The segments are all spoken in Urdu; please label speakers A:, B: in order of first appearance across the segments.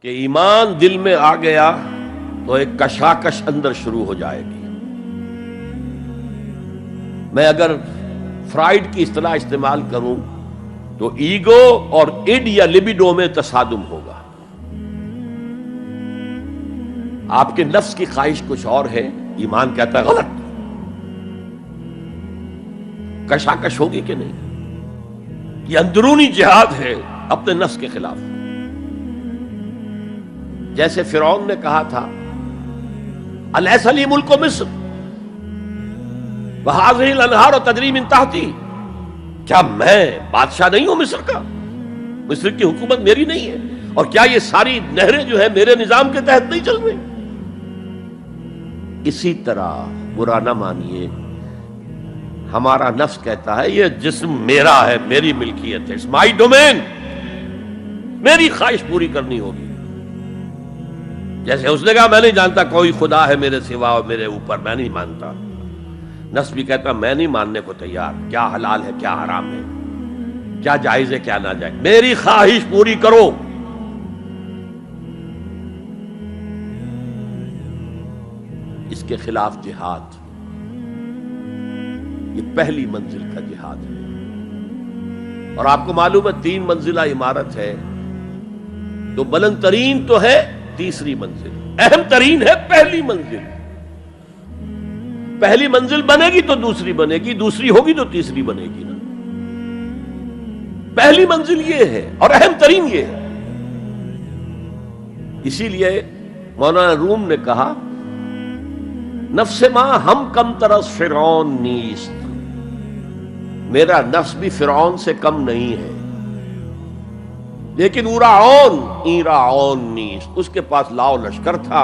A: کہ ایمان دل میں آ گیا تو ایک کشاکش اندر شروع ہو جائے گی. میں اگر فرائڈ کی اصطلاح استعمال کروں تو ایگو اور اڈ یا لبیڈو میں تصادم ہوگا. آپ کے نفس کی خواہش کچھ اور ہے، ایمان کہتا ہے غلط. کشاکش ہوگی کہ نہیں؟ یہ اندرونی جہاد ہے اپنے نفس کے خلاف. جیسے فرعون نے کہا تھا الیس لی ملک مصر وہذہ الانہار تجری من تحتی، کیا میں بادشاہ نہیں ہوں مصر کا؟ مصر کی حکومت میری نہیں ہے؟ اور کیا یہ ساری نہریں جو ہے میرے نظام کے تحت نہیں چل رہی؟ اسی طرح برا نہ مانیے، ہمارا نفس کہتا ہے یہ جسم میرا ہے، میری ملکیت ہے، اٹس مائی ڈومین، میری خواہش پوری کرنی ہوگی. جیسے اس نے کہا میں نہیں جانتا کوئی خدا ہے میرے سوا اور میرے اوپر، میں نہیں مانتا. نفس بھی کہتا میں نہیں ماننے کو تیار، کیا حلال ہے کیا حرام ہے، کیا جائز ہے کیا ناجائز، میری خواہش پوری کرو. اس کے خلاف جہاد، یہ پہلی منزل کا جہاد ہے. اور آپ کو معلوم ہے 3 منزلہ عمارت ہے، تو بلند ترین تو ہے تیسری منزل، اہم ترین ہے پہلی منزل. پہلی منزل بنے گی تو دوسری بنے گی، دوسری ہوگی تو تیسری بنے گی نا. پہلی منزل یہ ہے اور اہم ترین یہ ہے. اسی لیے مولانا روم نے کہا نفس ماں ہم کم ترس فرعون نیست، میرا نفس بھی فرعون سے کم نہیں ہے، لیکن ایراعون نیست، اس کے پاس لاؤ لشکر تھا.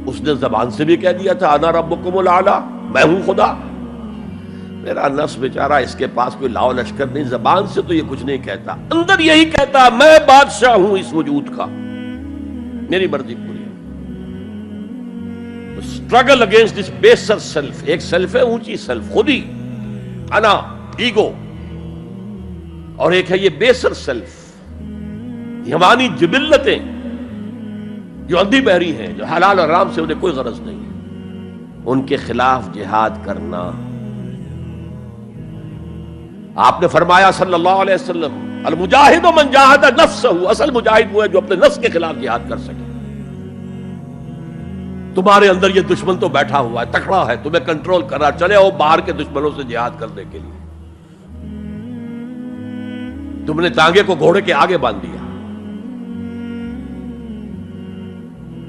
A: اس نے زبان سے بھی کہہ دیا تھا انا ربکم الاعلی، میں ہوں خدا. میرا نفس بیچارہ اس کے پاس کوئی لاؤ لشکر نہیں، زبان سے تو یہ کچھ نہیں کہتا، اندر یہی کہتا میں بادشاہ ہوں اس وجود کا، میری مرضی پوری ہے. اسٹرگل اگینسٹ دس بیسر سیلف، ایک سیلف ہے اونچی سیلف، خودی، انا، ایگو، اور ایک ہے یہ بیسر سیلف، یمانی جبلتیں جو اندھی بہری ہیں، جو حلال اور حرام سے انہیں کوئی غرض نہیں ہے، ان کے خلاف جہاد کرنا. آپ نے فرمایا صلی اللہ علیہ وسلم المجاہد من جاہد نفسہ، اصل مجاہد وہ ہے جو اپنے نفس کے خلاف جہاد کر سکے. تمہارے اندر یہ دشمن تو بیٹھا ہوا ہے، تکڑا ہے، تمہیں کنٹرول کر رہا، چلے آؤ باہر کے دشمنوں سے جہاد کرنے کے لیے. تم نے ٹانگے کو گھوڑے کے آگے باندھ دیا.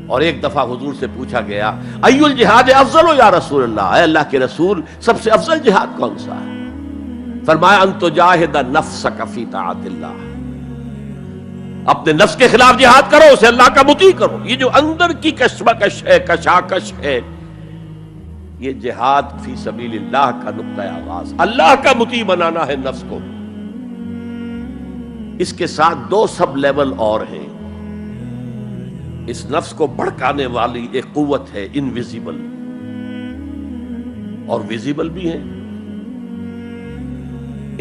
A: اور ایک دفعہ حضور سے پوچھا گیا ای الجہاد افضل یا رسول اللہ، اے اللہ کے رسول سب سے افضل جہاد کون سا ہے؟ فرمایا ان تجاہد نفسک فی طاعت اللہ، اپنے نفس کے خلاف جہاد کرو، اسے اللہ کا مطیع کرو. یہ جو اندر کی کشمکش ہے، کشاکش ہے، یہ جہاد فی سبیل اللہ کا نقطہ آغاز، اللہ کا مطیع بنانا ہے نفس کو. اس کے ساتھ 2 سب لیول اور ہیں. اس نفس کو بھڑکانے والی ایک قوت ہے انویزیبل، اور ویزیبل بھی ہے.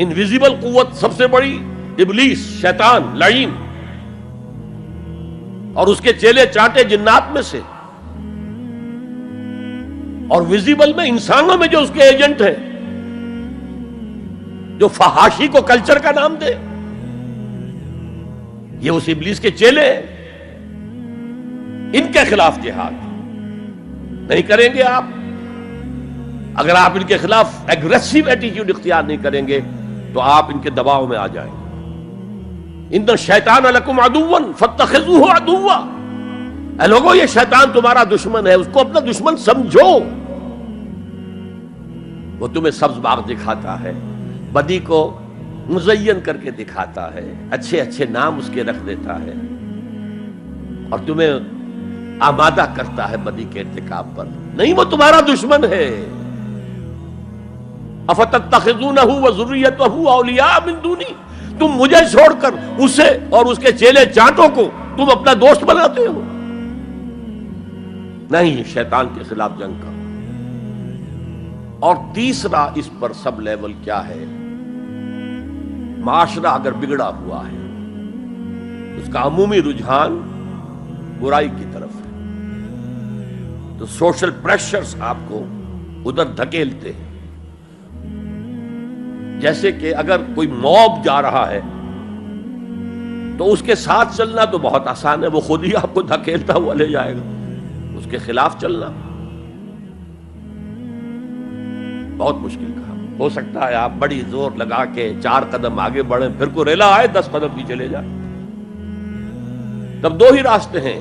A: انویزیبل قوت سب سے بڑی ابلیس، شیطان لعین، اور اس کے چیلے چانٹے جنات میں سے. اور ویزیبل میں انسانوں میں جو اس کے ایجنٹ ہیں، جو فحاشی کو کلچر کا نام دے، یہ اس ابلیس کے چیلے ہیں. ان کے خلاف جہاد نہیں کریں گے آپ. اگر آپ ان کے خلاف ایگریسو ایٹیٹیوڈ اختیار نہیں کریں گے تو آپ ان کے دباؤ میں آ جائیں گے. ان الشیطان لکم عدو فاتخذوہ عدوا، اے لوگو یہ شیطان تمہارا دشمن ہے، اس کو اپنا دشمن سمجھو. وہ تمہیں سبز باغ دکھاتا ہے، بدی کو مزین کر کے دکھاتا ہے، اچھے اچھے نام اس کے رکھ دیتا ہے، اور تمہیں آمادہ کرتا ہے بدی کے ارتکاب پر. نہیں، وہ تمہارا دشمن ہے. افتتخذونہ وذریتہ اولیاء من دونی، تم مجھے چھوڑ کر اسے اور اس کے چیلے چانٹوں کو تم اپنا دوست بناتے ہو. نہیں، شیطان کے خلاف جنگ کرو. اور تیسرا اس پر سب لیول کیا ہے؟ معاشرہ اگر بگڑا ہوا ہے، اس کا عمومی رجحان برائی کی طرف ہے، تو سوشل پریشرز آپ کو ادھر دھکیلتے ہیں۔ جیسے کہ اگر کوئی موب جا رہا ہے تو اس کے ساتھ چلنا تو بہت آسان ہے، وہ خود ہی آپ کو دھکیلتا ہوا لے جائے گا۔ اس کے خلاف چلنا بہت مشکل کام۔ ہو سکتا ہے آپ بڑی زور لگا کے 4 قدم آگے بڑھیں، پھر کوئی ریلا آئے 10 قدم پیچھے لے جائے۔ تب 2 ہی راستے ہیں،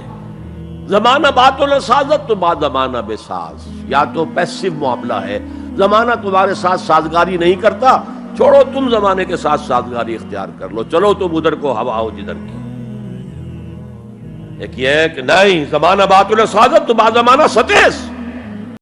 A: زمانہ بات و سازت تو بعد زمانہ بے ساز۔ یا تو پیسو معاملہ ہے، زمانہ تمہارے ساتھ سازگاری نہیں کرتا، چھوڑو تم زمانے کے ساتھ سازگاری اختیار کر لو، چلو تم ادھر کو ہوا ہو جدھر کی۔ ایک یہ ہے کہ نہیں، زمانہ بات و سازت تو بعد زمانہ ستیس،